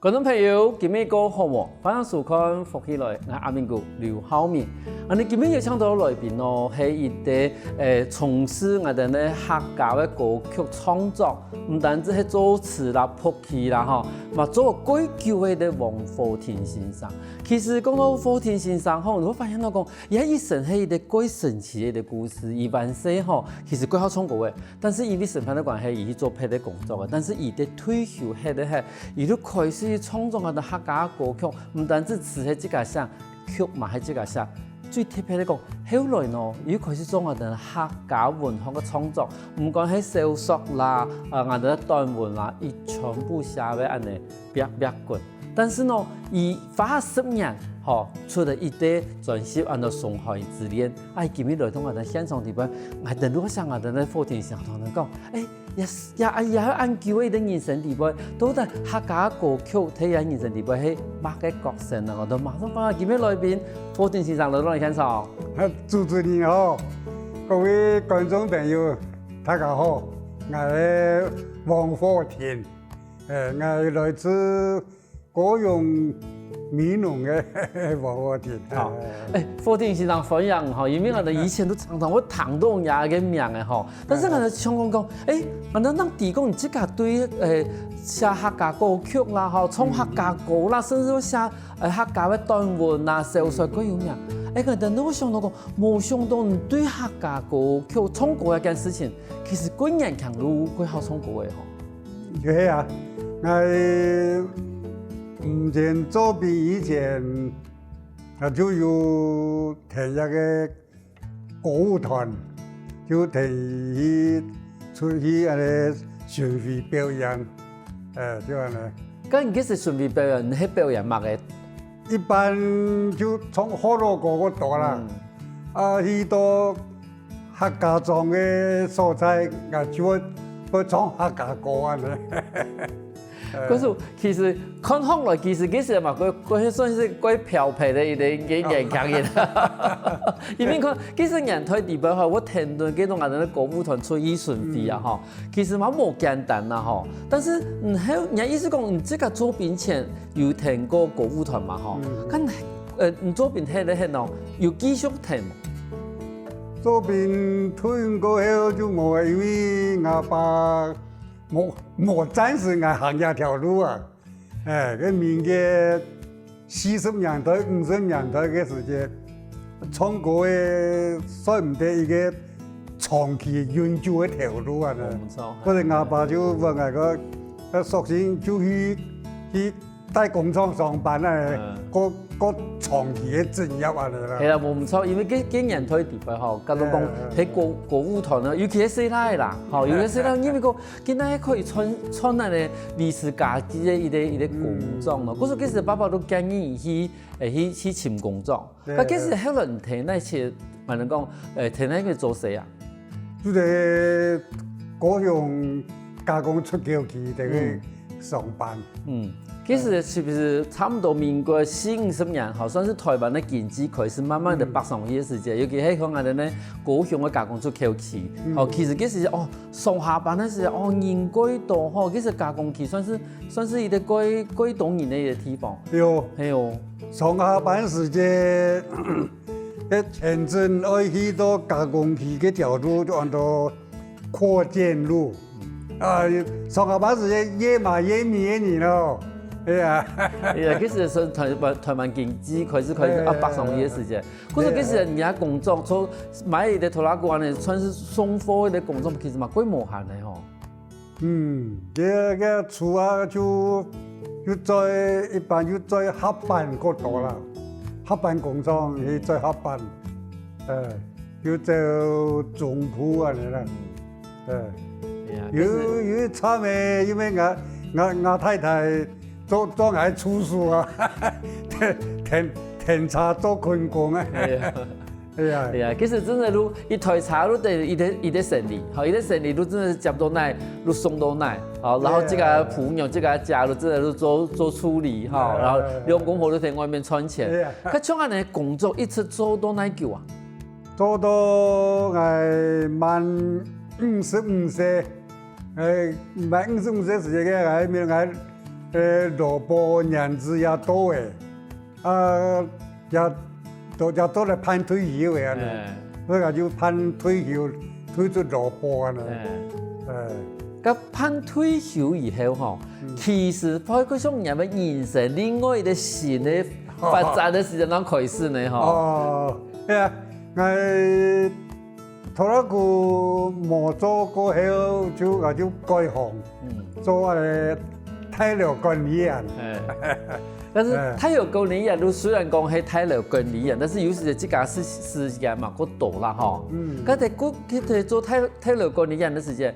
观众朋友，今日过好无？欢迎收看福起来，我阿明哥刘浩明。你今日要请到来宾哦，是一个从事我哋咧客家嘅歌曲创作，唔单止係作詞啦、譜曲啦，吼，嘛做過久嘅王福田先生。其實講到福田先生，吼，你會發現到講，伊一生係一個過神奇嘅故事。伊萬世吼，其實過好創過嘅，但是因為身份嘅關係，伊去做別的工作嘅。但是伊嘅退休係咧係，伊都開始創作我哋客家歌曲，唔單止詞係自家寫，曲嘛係自家寫。最特別嚟講，後來呢，伊開始做我哋客家文學嘅創作，唔講係小說啦，我哋短文啦，伊全部寫喺安尼白滾。但是呢，伊花10年，吼，出了一堆專輯，按照上海之戀。今日來到我哋現場地方，我哋路上我哋咧福田上同人講，也按照伊啲人生地位，到底客家歌曲睇下人生地位係乜嘅角色啊？我哋馬上翻今日來賓福田先生來到嚟現場。主持人好，各位觀眾朋友，大家好，我係王福田，我係來自高雄美濃嘅王福田。好，福田先生分享吼，因為我哋以前都常常會談到人嘅名嘅吼，但是我哋想講，我哋當地講自家對寫客家歌曲啦，吼，唱客家歌啦，甚至寫客家嘅短文啊、小說各樣名。我哋都會想到講，冇想到你對客家歌曲唱歌一件事情，其實幾年強都幾好唱歌嘅吼。係啊，我以前做兵以前，就有聽一個歌舞團，就聽出去巡迴表演，就咁樣。咁你幾時巡迴表演？你係表演乜嘅？一般就唱好多歌嗰度啦，去到客家莊嘅所在，我就會唱客家歌啊咧。嗰時其實看起來其實幾時嘛，佢算是幾調皮嘅一個演強人。因為佢其實人台地方我聽到幾種我哋嘅歌舞團出去巡迴啊，吼，其實嘛冇簡單啊，吼。但是人意思講，你這個作品前有聽過歌舞團嘛，吼？咁你作品睇得很咯，有繼續聽冇？作品聽過後就冇，因為我爸。冇暫時我行一條路啊！佢民國40年代、50年代嘅時間，唱歌嘅算唔得一個長期永久嘅條路啊！嗰陣我爸就話我個索性就去大工廠上班啊，個長期嘅職業啊！係啦，冇唔錯，因為幾人推地方吼，甲到講喺歌舞團啊，尤其係細奶啦，吼，尤其細奶，因為個囡仔可以穿那個歷史家己嘅一個工裝咯。嗰時其實爸爸都建議去尋工裝，但其實後來唔聽那些，還能講聽那個做誰啊？就係高雄加工出口區嗰個上班。其實是不是差不多民國40-50年，好算是台灣的經濟開始慢慢的北上嘅時節，尤其係向我哋咧高雄嘅加工出口區，其實嗰時上下班嗰時人歸多，其實加工區算是一個歸動人嘅一個地方。係哦，上下班時間，前陣愛去到加工區嘅條路就按到擴建路，上下班時間夜晚夜迷嘅人咯。係啊，其實是台灣經濟開始北上嘅時節，嗰時其實人家工作做買一個拖拉機呢，算是送貨嘅工作，其實嘛幾無限嘅吼。個厝啊就在一般就在合辦嗰度啦，合辦工廠去在合辦，就做總鋪啊嚟啦，有差咩？因為我太太。做係廚師啊，甜茶做坤工啊，係啊，其實真係都一台茶都得一啲生意，好一啲生意都真係接到奶，都送到奶，好，然後這個鋪娘這個家都真係都做處理，哈，然後兩公婆都喺外面賺錢。佢像安尼工作一直做到哪久啊？做到滿55歲，滿55歲時間嘅，萝卜年资也多诶，也多来盼退休诶安尼，所以就盼退休，退出萝卜安尼。咁盼退休以後吼，其實喺嗰種人嘅人生另外一個新嘅發展嘅時間啷開始呢？吼。我頭一個冇做過後就改行，做體療管理員。但是體療管理員都雖然講係體療管理員，但是有時這家時間嘛過多啦吼。咁但佢做體療管理員嘅時間，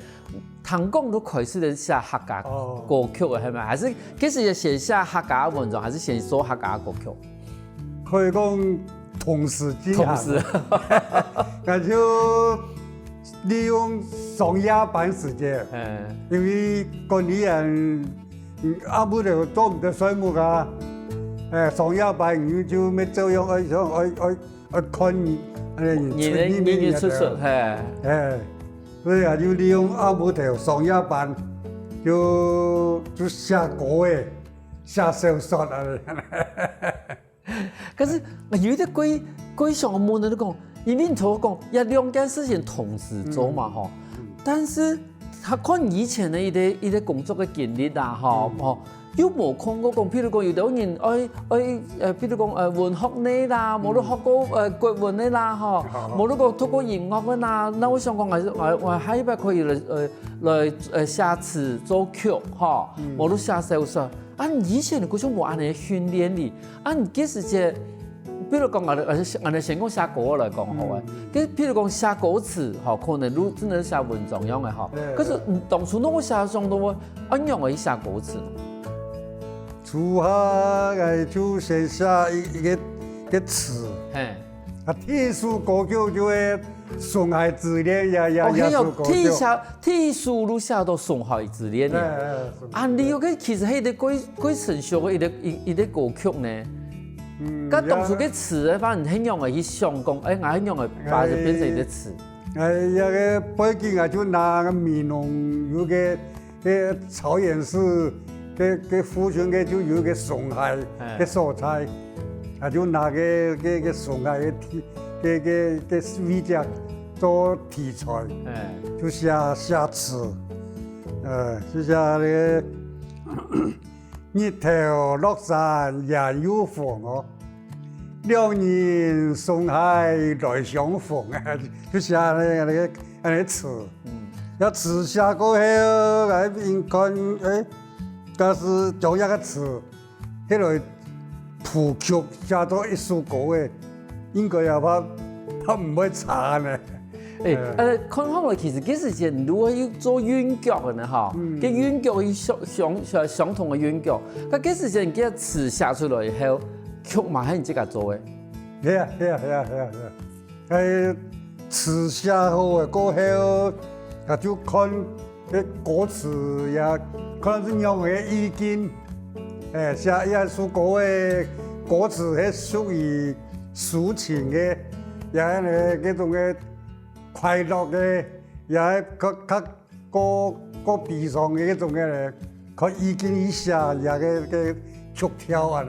唐講都開始寫客家歌曲嘅係咪？還是幾時先寫客家文章，還是先做客家歌曲？可以講同時進行。同時，那就利用上夜班時間，因為管理員阿母就做唔到稅務噶，上夜班你就咩照樣愛看人出，所以就利用阿母條上夜班就寫歌誒，寫小說啊。可是有啲鬼上門的都講，因為頭講有兩件事情同時做嘛吼，但是他看以前的一個工作嘅經歷啊吼，又冇看過講，譬如講有啲人譬如講文學呢啦，冇都學過國文呢啦吼，冇都講讀過音樂嘅啦，那我想講我下一擺可以來寫詞做曲吼，冇都寫小說。以前的嗰種冇安尼訓練哩，你幾時只，比如講我哋先講寫歌來講好啊，譬如講寫歌詞，可能都真係寫文章樣嘅吼。可是當初我寫上到按樣嚟寫歌詞。初下就先寫一個詞，藝術歌曲就會son海之戀呀，藝術都寫到son海之戀嘅。你有個其實係啲幾成熟嘅一啲歌曲呢？咁當初嘅詞咧，反正係用嚟去想講，我係用嚟把它變成一啲詞。有個背景就拿個閩農有個草原市嘅附近嘅就有個son海嘅所在，就拿個son海嘅味道做題材，就寫詞，就寫咧日頭落山也有風哦，兩人送海來相逢啊，就寫那個詞。要詞寫過後，應該但是做一個詞，迄個譜曲寫到一首歌嘅，應該也怕唔會差呢。看好來其實幾時間如果要做韻腳嘅呢？哈，嘅韻腳要相同嘅韻腳，咁幾時間嘅詞寫出來以後，曲嘛係你自己做嘅。係詞寫好嘅過後，就看啲歌詞也可能是用嘅意境，寫一首歌嘅歌詞係屬於抒情嘅，也係嗰種嘅快樂嘅，也係較悲傷嘅嗰種嘅，佢意境一下也嘅曲調啊，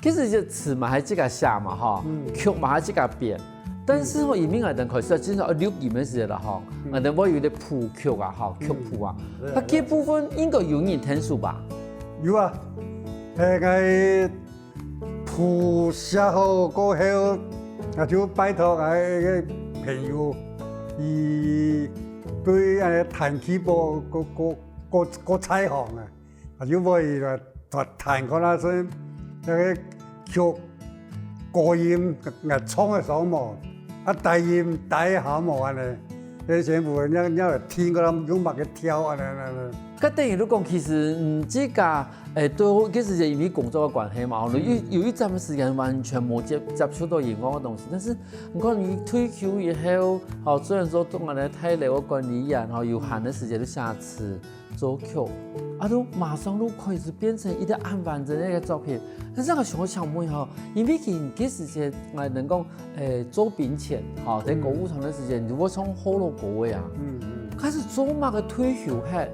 其實就詞嘛係自己寫嘛，哈，曲嘛係自己編。但是我移民係等開始，至少6年嘅時間啦，哈，我哋我有啲譜曲啊，哈，曲譜啊，佢幾部分應該有人聽數吧？有啊，我譜寫好過後，我就拜託我嘅朋友，伊對彈 keyboard 個彩行啊，我就可以彈嗰那聲嗰個曲高音我唱嘅上嘛。低音低下冇安尼，你全部一嚟聽嗰啲用麥嘅跳安尼。咁等於你講，其實自家對我其實就因為工作嘅關係嘛，有一陣時間完全冇接觸到熒光嘅東西。但是你講你退休以後，雖然說當我哋睇嚟我管理員，有閒嘅時間都寫詞做曲，都馬上都開始變成一個很完整嘅一個作品。但是我想問下，因為幾時間我能講做餅錢，喺歌舞場嘅時間，如果唱好多歌嘅啊，開始做乜嘅退休係？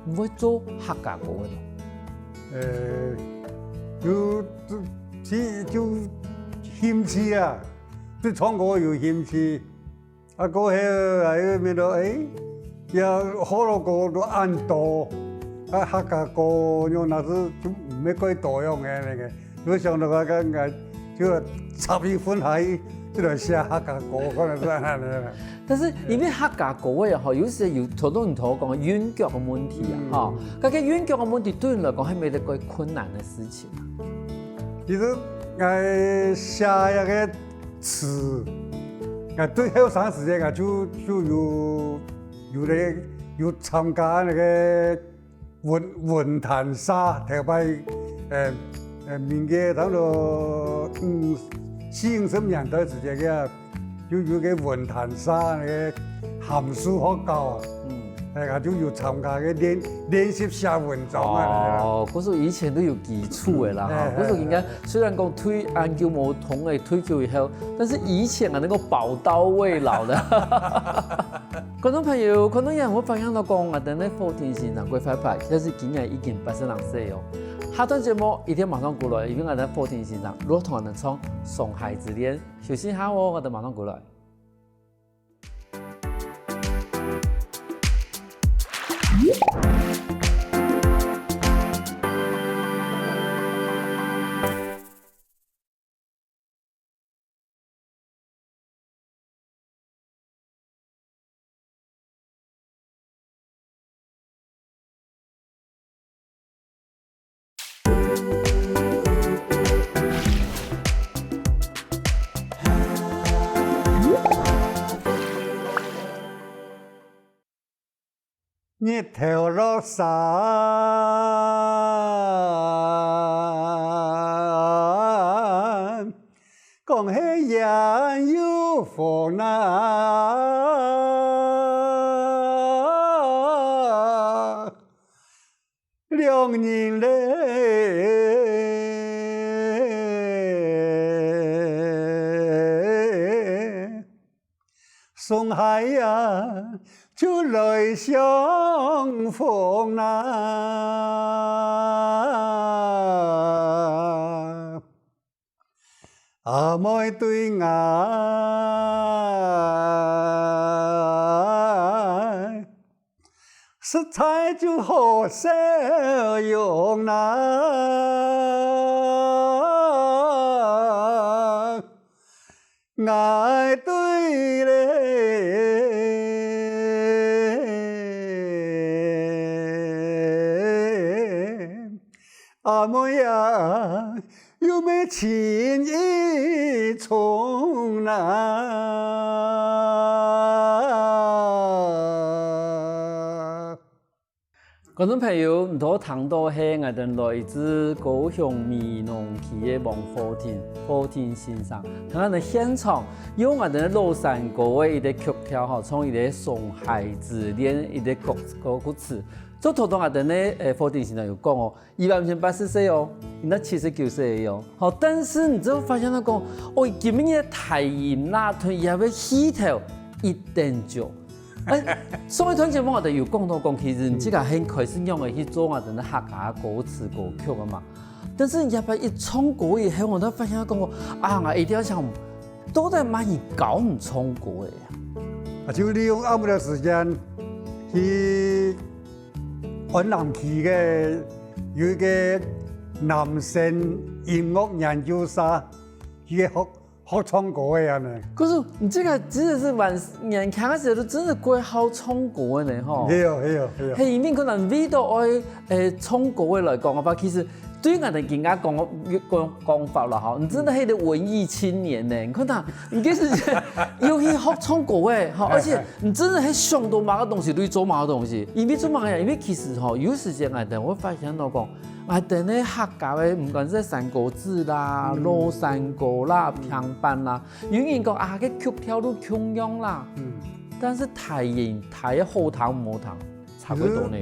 唔會做客家歌嘅咯。就興趣啊，對唱歌有興趣。啊，過後喺邊度也好多歌都按多，啊客家歌用那是就唔係幾多樣嘅那個。我想到我就插一分喺就來寫客家歌，可能是咁樣。但是因為客家歌嘅吼，有時有頭先講嘅韻腳嘅問題啊，嚇，嗰個韻腳嘅問題對人嚟講係咪一個困難嘅事情啊？其實我寫一個詞，我對後生時間我就有參加那個文壇賽，特別民國差不多40年代時間嘅，就有個文壇賽那個函數學教，我就有參加嘅練習寫文章啊。哦，嗰時以前都有基礎嘅啦，嚇，嗰時應該雖然講推研究無同嘅推究以後，但是以前係能夠寶刀未老的。觀眾朋友，可能有人會發現到講我哋呢福田先生規劃牌，其實今年已經82歲哦。下段節目一定馬上過來，因為我哋福田先生如果同人哋唱《送孩子戀》，休息下哦，我哋馬上過來。日頭落山，講起也有風啊，兩人嘞，送海呀。就來相逢啊！阿妹對我，實在就好受用啊！愛對嘞。阿妹呀，有沒情意重啊？觀眾朋友，唔多聽到係我哋來自高雄美濃區嘅王福田先生，喺我哋現場用我哋老山歌嘅一個曲調，吼，從一個送孩子戀一個歌詞。做頭當我哋呢，福田先生有講哦，伊目前84歲哦，伊那79歲哦，好，但是你就發現到講，哦，今日台音啦，同伊個戲頭1.9。上一段節目我哋有講到講，其實即個很開始用嚟去做我哋嘅客家歌詞歌曲啊嘛。但是入邊一唱歌以後，我都發現講啊，我一定要想，到底乜嘢搞唔唱歌嘅呀？就利用啱嘅時間去雲南區嘅有一個男聲音樂研究所，去學唱歌嘅人呢。可是你這個真的是年輕嘅時候都真係幾好唱歌嘅呢，吼。係啊。係因為可能為到愛唱歌嘅來講嘅話，其實對我哋更加講法啦，吼，你真係個文藝青年呢，你看他，你其實要去學唱歌嘅，吼，而且你真係想到某個東西，對做某個東西，因為做乜嘢？因為其實吼有時間我哋會發現到講。我哋呢客家嘅，唔管是山歌子啦、老山歌啦、平板啦，有人講啊，個曲調都同樣啦。但是台嘅好聽唔好聽，差不多呢。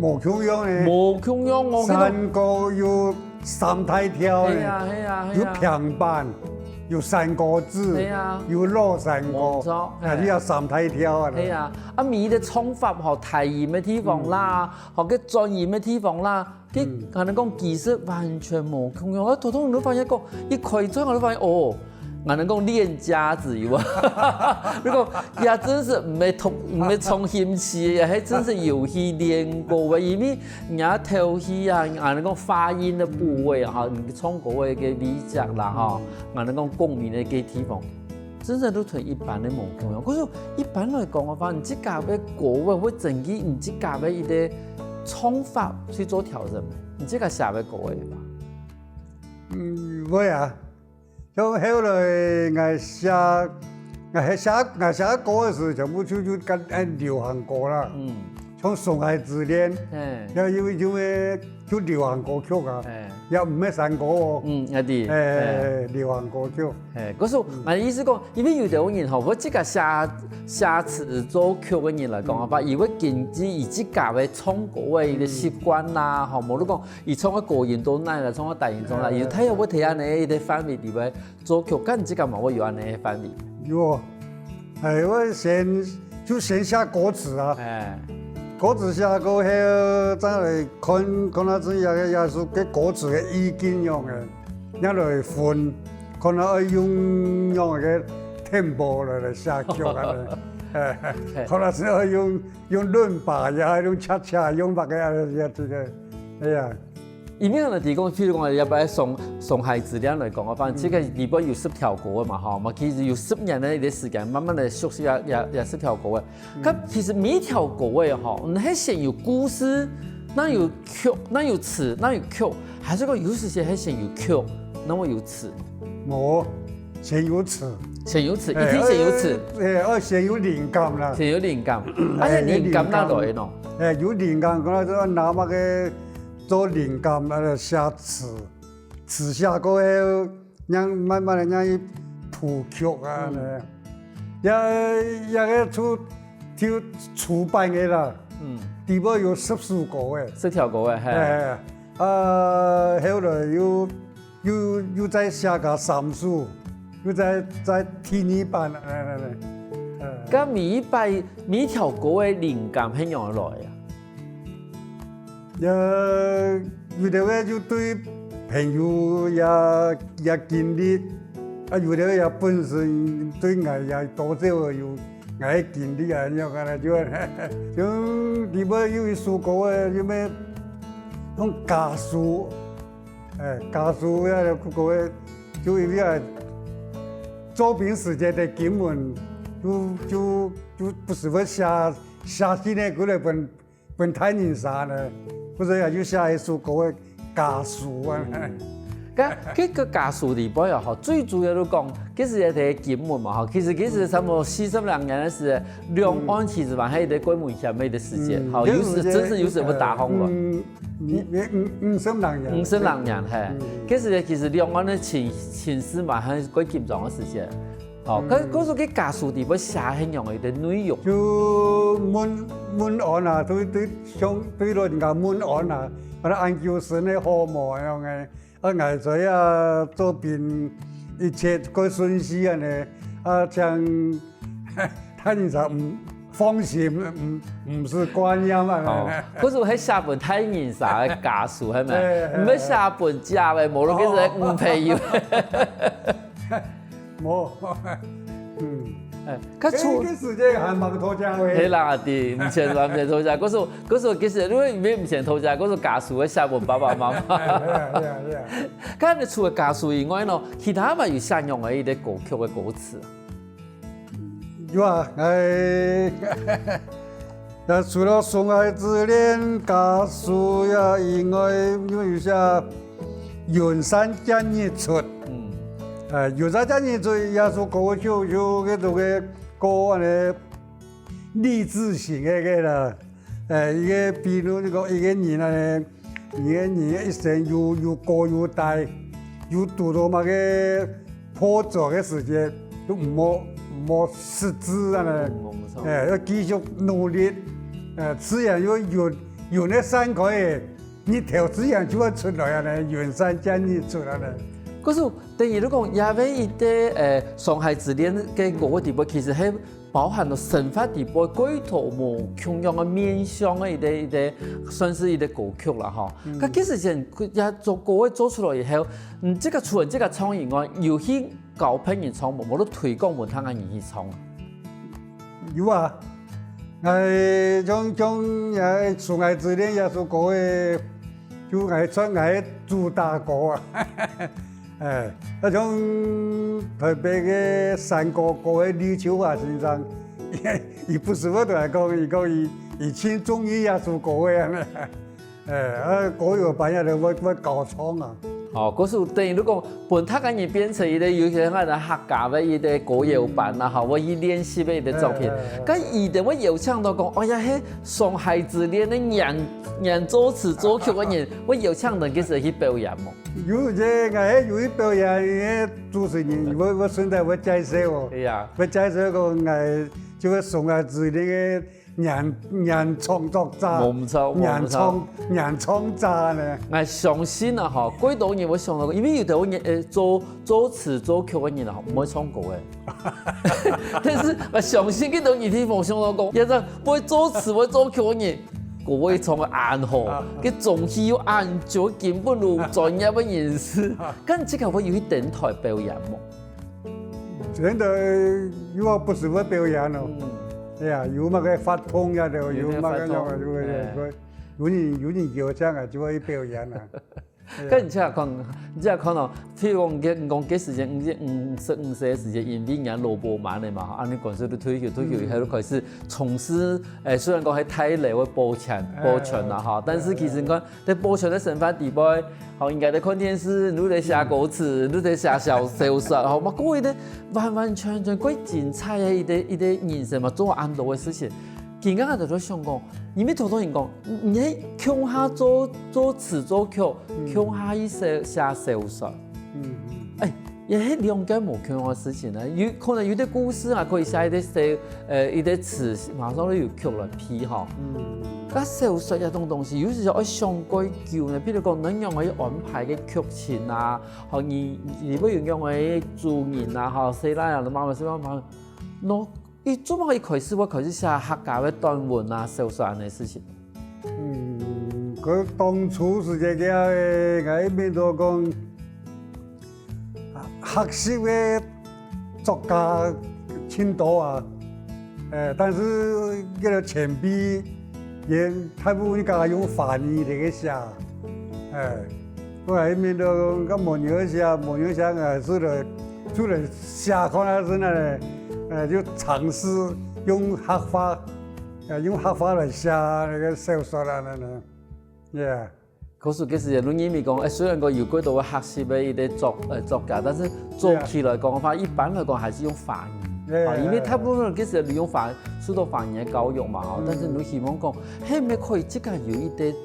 冇同樣呢。冇同樣我。山歌有三大調嘅，有平板，有山歌子，係啊有落山歌冇錯，你要三太跳啊！係啊，米嘅沖法學提鹽嘅地方啦，學嘅鑽鹽嘅地方啦，佢可能講技術完全冇共用。我頭頭我都發現講，一開裝我都發現哦。我能講練家子有啊，如果也真是唔係從興趣，也係真是有去練過嘅，因為人家頭戲啊，我能講發音的部位啊，你唱歌嘅理解啦哈，我能講共鳴嘅嘅地方，真係都同一般的冇共用。可是一般來講嘅話，你自家嘅歌位會整起你自家嘅一啲唱法去做調整，你自家寫嘅歌位吧？會啊。就後來我寫歌的時候，全部就跟流行歌啦。像《上海之戀》，因為就流行歌曲啊，又唔係山歌哦。流行歌曲。嗰時候我意思講，因為有啲人吼，我自家寫詞做曲嘅人來講嘅話，伊會根據伊自家嘅唱歌嘅習慣啦，吼，無你講，伊唱嘅個人都難啦，唱嘅大人中啦，伊睇下會睇安尼啲範圍裡邊做曲，咁自家嘛會有安尼嘅範圍。有，我先寫歌詞啊。歌詞寫過後，再來看下子也是個歌詞嘅意境樣嘅，然來分，看下要用個 tempo 來寫曲啊，看下子用輪把呀，用恰恰用乜嘅這個，哎呀。因為我哋講，譬如講，要擺上海質量來講嘅話，這個裡邊有10條歌嘅嘛，哈，嘛其實有10年嘅一啲時間，慢慢嚟熟悉也10條歌嘅。咁其實每一條歌嘅哈，你係先有故事，那有曲，那有詞，那有曲，還是講有時係先有曲，那麼有詞。我先有詞，先有詞，一定先有詞。我先有靈感啦。先有靈感，而且靈感哪來喏？有靈感，嗰個拿乜嘅？做靈感寫詞，詞寫過後，讓慢慢地讓伊譜曲啊，也個出版嘅啦，底部有10首歌嘅，10條歌嘅，係。後來又再寫個3首，又再第2版，咁每條歌嘅靈感係從哪來啊？有啲話就對朋友也經歷，有啲也本身對我也多少有我經歷啊，咁樣就裏邊有一首歌啊，叫咩？用家書，家書呀，嗰個就一啲作品世界的根本就不是我寫起來過來本太人啥呢？或者也就寫一首歌嘅家書啊。嗰個家書裡邊又好，最主要都講，其實係啲根本嘛，其實差唔多40兩年嘅時，兩岸其實還係啲關門險嘅時間，好，有時真是有時會打風喎。50兩年係，其實兩岸嘅情勢嘛係幾緊張嘅時間。哦，嗰時嘅家書裡邊寫係樣嘅啲內容。就問案啊，對人家問案啊，或者研究生嘅項目樣嘅。藝術啊，作品一切個順序啊呢，像太人啥唔放心，唔是觀念啊。嗰時係寫本太人啥嘅家書係咪？唔係寫本假嘅，無論幾時唔配要。冇，佢出嘅時間還冇拖家嘅。係啦，啲唔前拖家，嗰時其實因為唔前拖家，嗰時家書係寫本爸爸媽媽。咁你除咗家書以外呢，其他咪有相用嘅一啲歌曲嘅歌詞啊？有啊，除了《上海之戀》家書呀以外，有些雲山見日出。雲山見日出也是歌曲，就嗰度嘅歌呢，勵志型嘅啦。一個比如呢個一個人呢，一生又高又大，又讀到乜嘅破咗嘅時間，都冇失志啊呢。要繼續努力。自然有那山可以，你條自然就會出來啊呢，雲山見日出啊呢。可是等于你讲亚伟一啲上海字典嘅嗰個地步，其實係包含咗神法地步鬼頭無同樣嘅面向嘅一啲算是一啲歌曲啦嚇。咁其實前佢也做過做出來以後，即個除了即個唱以外，有去教朋友唱冇都推廣門口嘅人去唱。有啊，像上海字典也是歌嘅，就唱主打歌啊。那種台北嘅山歌歌嘅李秋華先生，伊不是我同佢講，伊講伊唱中醫也是歌嘅啊，歌樂版也我教唱啊。哦，嗰時等於你講本土嘅人變成一個有些我哋客家嘅一個歌謠版啦，嚇，我以練習嘅一個作品。咁以前我有唱到講，哎呀，喺上海字典嘅人作詞作曲嘅人，我有唱到幾時去表演冇？有這有一表演主持人，我現在我介紹哦。係啊，我介紹個就是上海字典嘅人創作者，冇錯，人創者呢。我相信啊，嚇，幾多年我想到，因為有啲作詞作曲嘅人啊，唔會唱歌嘅。但是我相信幾多年啲冇想到講，有陣會作詞會作曲嘅人。各位從個暗號，佢仲要按照根本路專業嘅人士，咁即係會要去電台表演冇？電台如果不是我表演咯，哎呀，有乜嘅發通呀，就有乜嘅樣，有人叫唱啊，就可以表演啊。咁即係可能，譬如講幾時間，55歲嘅時間，因為人老波慢嘅嘛，按你講說都退休以後都開始從事雖然講係體力會播唱啦嚇，但是其實講在播唱嘅身份地位，應該在看電視，你在寫歌詞，你在寫小說，嚇嘛，嗰啲完完全全幾精彩嘅一啲人生嘛，做咁多嘅事情。而家我就在想講，因為好多人講，你喺鄉下做詞作曲，鄉下去寫小說，也係兩件無同樣嘅事情咧。可能有啲故事啊，可以寫一啲詞，馬上都有曲來批嚇。咁小說一種東西，有時就愛上歸舊咧，譬如講，你用嚟安排嘅劇情啊，或而不用嚟注言啊，嚇寫啦，又慢慢，no。伊做乜可以開始我開始寫客家嘅短文啊、小說嘅事情。佢當初是這個我一邊都講學習嘅作家挺多啊，但是嗰個前輩也大部分家用翻譯嚟嘅寫，我一邊都講冇嘢寫，除了寫可能是呢。就嘗試用客話來寫那個小說啦，yeah。嗰時嘅時候，你咪講，雖然講有幾多學習嘅一啲作家，但是做起來講嘅話，一般來講還是用翻譯，因為大部分嘅時候你用受到翻譯嘅教育嘛，但是你希望講，係咪可以即刻有一啲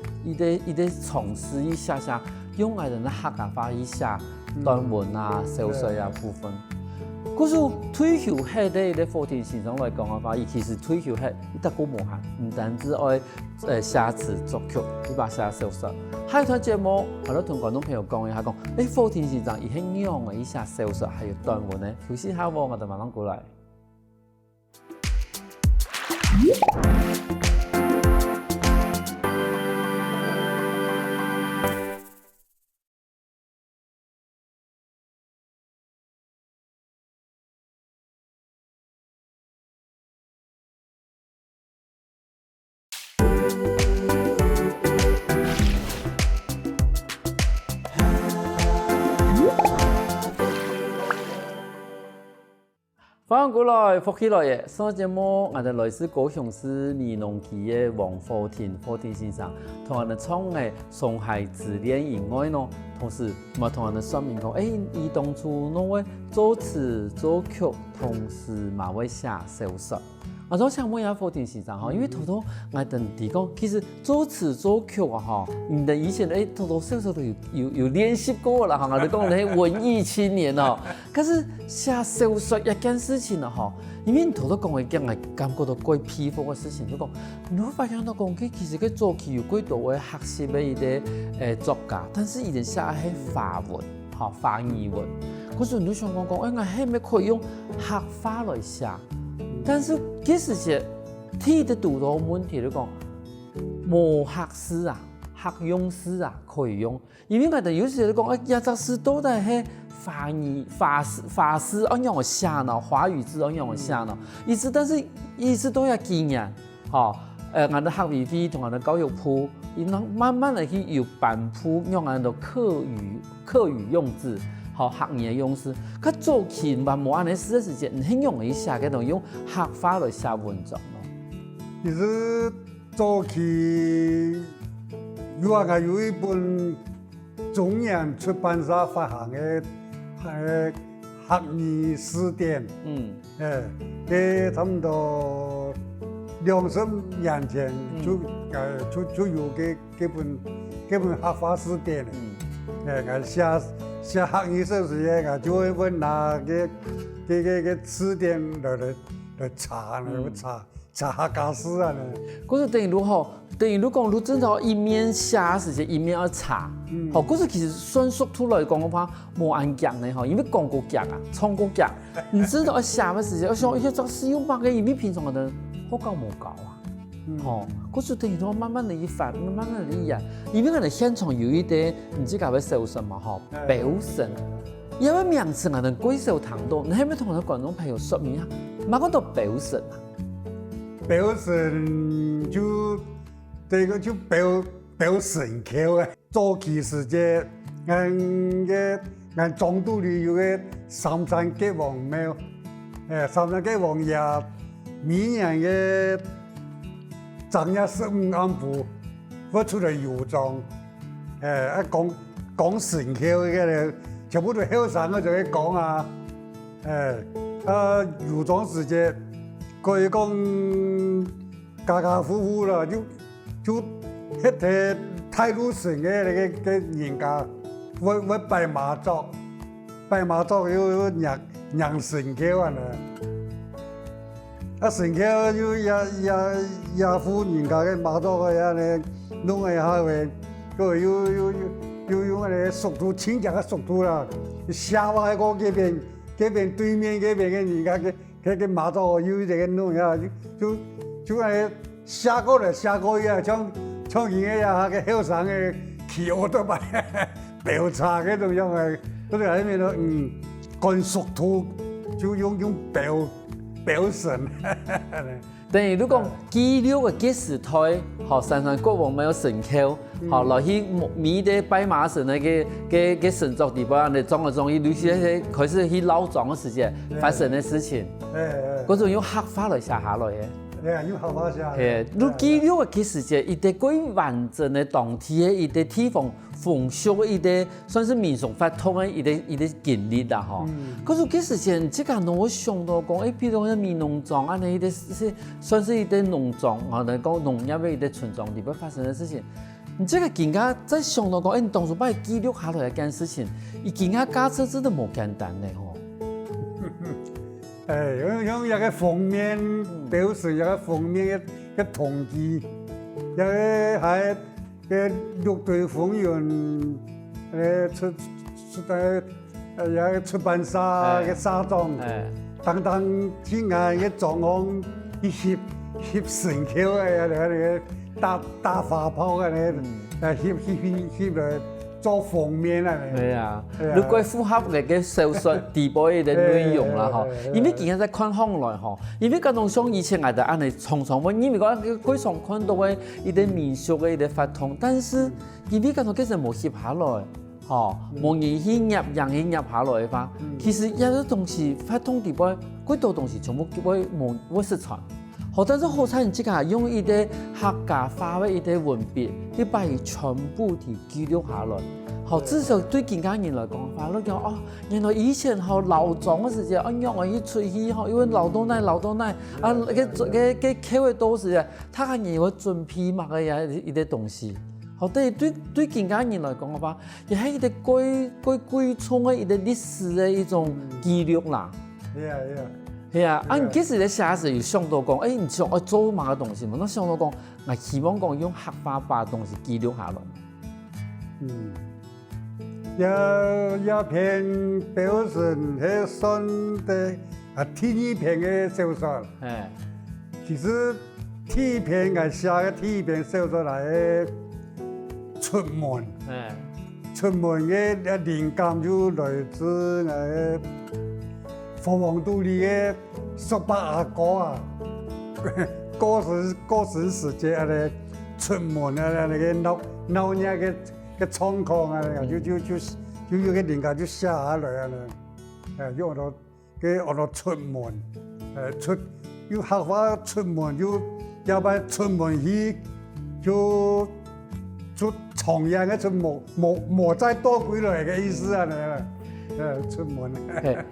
嘗試一下用嚟人嘅客家話一下短文啊、小說啊部分。嗰時退休後的課程先生來講嘅話，伊其實退休後一得個無限，唔單止愛寫詞作曲，伊把寫小說。下一段節目，我都同觀眾朋友講一下，課程先生伊係樣嘅，伊寫小說還有短文呢。休息下喎，我哋馬上過來。翻過來，復起來嘅上節目，我哋來自高雄市美濃區嘅黃福田先生，同我哋唱嘅上海字典以外呢，同時咪同我哋說明講，伊當初儂會作詞作曲，同時嘛會寫小說。我就想問下福田先生哈，因為頭我同你講，其實作詞作曲啊哈，唔同以前頭小說都有練習過啦哈，我哋講你係文藝青年哦。可是寫小說一件事情啊哈，因為頭講嘅件係感覺到幾皮膚嘅事情，就講你會發現到講佢其實佢早期有幾多嘅學習嘅一啲作家，但是以前寫係法文。华语文。嗰時你想講，我係咪可以用客話來寫？但是嗰時些睇得到到問題，你講冇客詩啊、客用詩啊可以用，因為我哋有時你講，一隻詩到底係華詩按樣寫呢，華語字按樣寫呢，但是意思都要經驗，我哋客委會同我哋教育部，慢慢嚟去有頒布用我哋客語用字。學語用詞，佢早期話冇安尼寫時間，唔興用嚟寫嘅，用客話來寫文章咯。其實早期有一本中央出版社發行嘅客語詞典，佢差唔多20年前就有嗰本客話詞典，寫客語時嘅，就會揾那個詞典來查客家詩啊。嗰時等於如何？等於如講，你正常一面寫時間一面要查。嗰時其實算屬出來講嘅話，冇按夾嘅，因為講過夾啊，唱過夾，唔知道寫嘅時間，我想一隻使用白嘅，因為平常我哋好教冇教啊。嗰時等於我慢慢嚟一發，慢慢嚟一樣，因為我哋現場有一啲唔知教咩手神嘛，表神，有咩名詞我哋舉手談到，你係咪同我哋觀眾朋友說明啊？乜講到表神啊？表神就這個就表神口嘅，早期時節，俺中都裏有個三山國王廟，三山國王也每年嘅正月15安布發出來郵狀，講神口嘅，全部都後生嘅就去講啊，郵狀時節。可以講家家戶戶啦，就迄個太魯省嘅那個人家，會拜媽祖有釀神口啊啦，神口就也付人家嘅媽祖嘅呀咧，弄個下位，個有嗰個速度親切嘅速度啦，下話嗰邊對面嗰邊嘅人家嘅。佢媽祖有這個弄呀，就係寫過來寫過去啊，像人個呀，個後生個騎奧多麥表差嗰種樣嘅，嗰啲喺邊度乾熟土就用表神。等於如講記錄嘅幾時代，三山國王沒有神口，落去每啲拜馬神嘅神作地方，你裝伊，尤其係開始去老莊嘅時間發生嘅事情，嗰種用客話來寫下來嘅。用客話寫。你記錄嘅幾時間，一啲幾完整嘅當地嘅一啲地方風俗嘅一啲，算是民俗發通嘅一啲經歷啦，嗰種幾時間，即係我想到講，譬如講啲農莊啊，你啲算是一啲農莊，我哋講農業嘅一啲村莊裏邊發生嘅事情，你即係更加在想到講，你當初把佢記錄下來一件事情，伊更加假設真係冇簡單嘅用一個封面表示一個封面嘅統計，一個係嘅綠隊風雲一個出版社嘅社長，等天涯嘅狀況翕神口嘅大花炮嘅翕來做封面啊！係啊，你quay符合你嘅小說地步嘅內容啦，因為今日在看向來因為嗰種像以前我哋安尼常常問，因為講佢常看到嘅一啲民俗嘅一啲發通，但是因為嗰種其實冇翕下來，冇人去入下來嘅話，其實有啲東西發通地步，嗰度東西全部冇失傳。但是好彩，即係用一啲客家話嘅一啲文筆，去把佢全部地記錄下來。至少對其他人來講，你講原來以前老莊嘅時間，樣我一出去，因為老多奶，嘅口嘅多時啊，他係認為準備嘛嘅一啲東西。對其他人來講嘅話，亦係一啲貴重嘅一啲歷史嘅一種記錄啦。係啊，你幾時咧寫時有想到講，你想我做乜嘅東西嘛？我想到講，我希望講用客話把東西記錄下來。一篇表示係新的第二篇嘅小說。其實第一篇我寫嘅第一篇小說係出門。出門嘅靈感就來自佛王肚裏嘅18阿哥啊，過時時節啊，出門啊，那個鬧人嘅狀況啊，就有個靈感就寫下來啊，用到出門，要客話出門就要把出門去就重樣嘅就莫再多回來嘅意思啊，出門。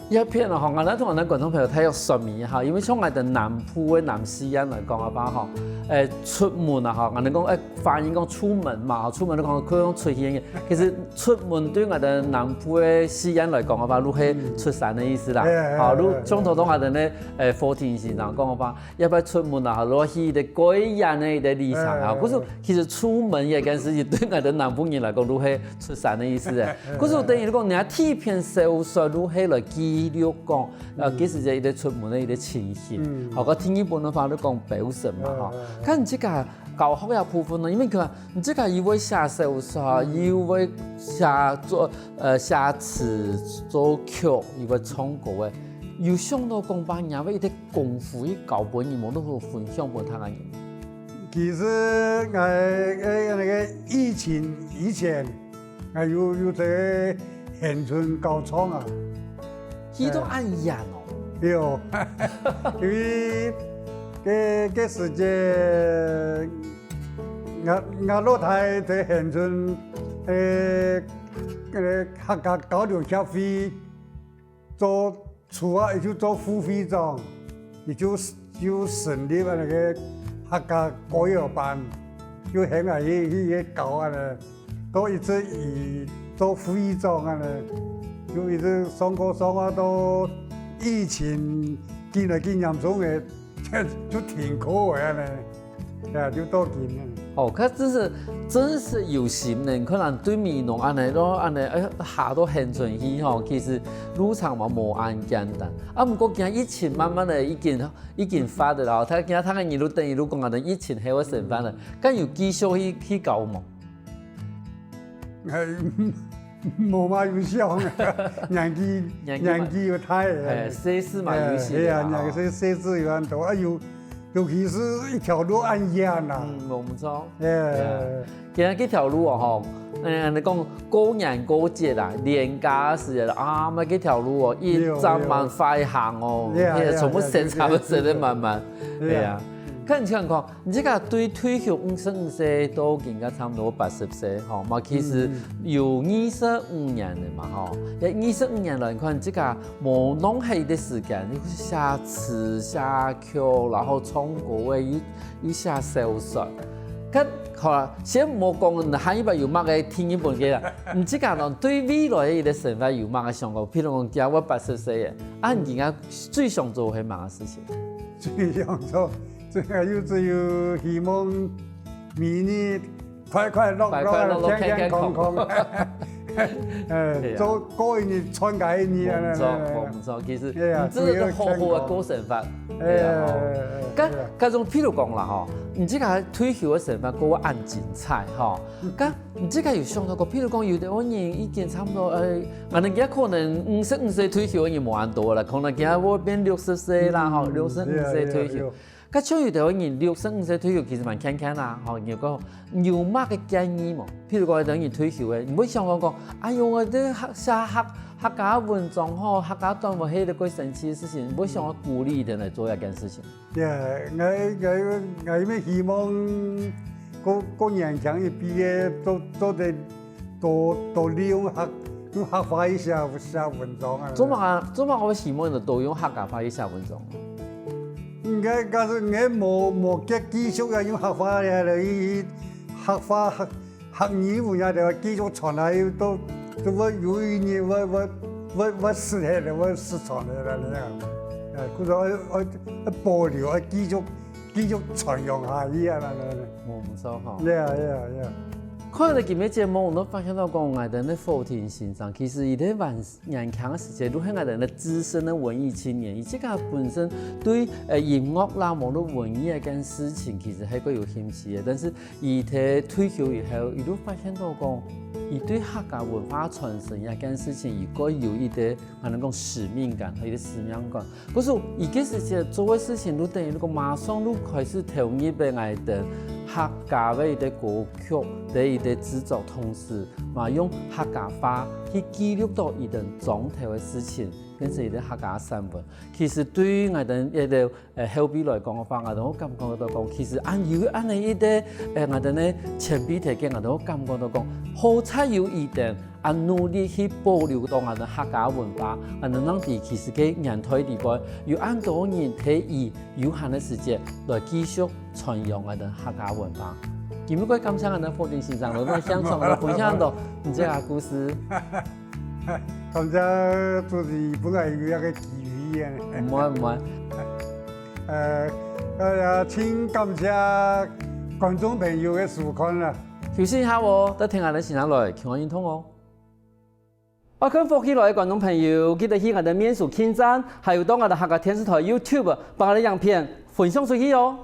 一篇啊，我哋同我哋觀眾朋友睇個說明一下，因為從我哋南部嘅南西人嚟講嘅話，出門啊，我哋講發音講出門嘛，出門都講佢講出現嘅。其實出門對我哋南部嘅西人嚟講嘅話，都係出山嘅意思啦。都中途同我哋咧課程先生講嘅話，一般出門啊，攞去嘅個人嘅立場啊，嗰時其實出門嘅件事情對我哋南部人嚟講都係出山嘅意思嘅。嗰時等於講人家第篇小說都係來記錄講，幾時就出門嘅一啲情形。個第二本嘅話都講表示嘛，咁唔知個教學有部分呢，因為佢話唔知個要會寫小說，要會寫詞作曲，要會唱歌嘅，要相當講把人為啲功夫去教本人，我都好分享俾他人。其實那個以前有在鄉村教唱啊，佢都按人哦。有，因為個時間，我老太在鄉村客家交流協會做初啊，也就做副會長，也就成立那個客家歌謠班，就喺那去搞啊咧，都一直以做副會長啊咧，就一直上課到疫情見嚟見嚴重嘅，就停課嘅咧，就多見啊。佢真是有心人，可能對面儂安尼下到鄉村去吼，其實路程嘛無咁簡單。不過今疫情慢慢的已經發的啦，睇見佢一路等一路講啊，疫情係會成翻啦，咁有繼續去搞冇？冇嘛有想啊，年紀又大誒，世事嘛有時。係啊，年紀世事有很多，尤其是一條路按嚴啦。冇錯。今日幾條路哦，你講過年過節啦，年假時啊，咪幾條路哦，一站慢快行哦，從不時差不時的慢慢，係啊。看你情況，你這個對退休55歲都應該差唔多80歲，吼嘛其實有25年的嘛，吼，有25年來看，這個無浪費的時間，你寫詞寫曲，然後唱歌嘅，又寫小說，咁好啦，先冇講下一輩有乜嘅聽一本嘅啦，唔知個人對未來嘅生活有乜嘅想法？譬如講，假如我80歲嘅，你而家最想做係乜嘅事情？最想做。只有希望明年快樂、健康，做過一年傳家一年啊！唔錯，其實你真係好好嘅過生活。咁種譬如講啦，嗬，唔知個退休嘅生活過得咁精彩，嗬。咁唔知個有想到過，譬如講有啲人已經差唔多我哋而家可能55歲退休已經冇咁多啦，可能而家會變60歲啦，嗬，65歲退休。咁像有啲人65歲退休其實蠻輕輕啦，吼，有個有乜嘅建議冇？譬如講等於退休嘅，唔會想講，哎呦我啲客家文章吼，客家段落係啲鬼神奇嘅事情，唔會想我鼓勵人嚟做一件事情。我咪希望個年輕一畢業做得多利用客話一下寫文章啊。做乜我希望就多用客家話去寫文章。假如我冇繼續用客話嚟客語文呀，就繼續傳下去都我有一年我失去了，我失傳了啦，佢說我保留，我繼續傳揚下去啊，冇錯嚇。看到今日节目，我都发现到讲，我哋咧福田先生，其实伊喺年轻嘅时节，都係我哋咧资深嘅文艺青年，伊即個本身對音樂啦、網絡文藝嘅事情，其實係個有興趣嘅。但是伊喺退休以後，伊都發現到講，伊對客家文化傳承一件事情，伊該有一啲可能講使命感，有啲使命感。可是伊嘅時節做嘅事情，都等於講馬上都開始投入俾我哋客家嘅一啲歌曲，嘅一啲製作，同時嘛用客家話去記錄到一啲總體嘅事情，變成一啲客家新聞。其實對於我哋一啲後輩來講嘅話，我哋好感覺到講，其實按呢一啲我哋咧前輩提嘅，我哋好感覺到講，好彩有一定按努力去保留到我哋客家文化，我哋讓佢其實嘅人台地位，要按多人喺以有限嘅時間來繼續傳揚我哋客家文化。今日我感謝我哋福田先生，我哋享受我哋分享到唔知個故事。感謝主持本來有一個機會嘅。唔會。請感謝觀眾朋友嘅收看啦。休息一下喎，得聽下你先下來，傾下認同哦。我跟福起來嘅觀眾朋友，記得去我哋面書網站，還有到我哋客家電視台 YouTube，把我哋影片分享出去哦。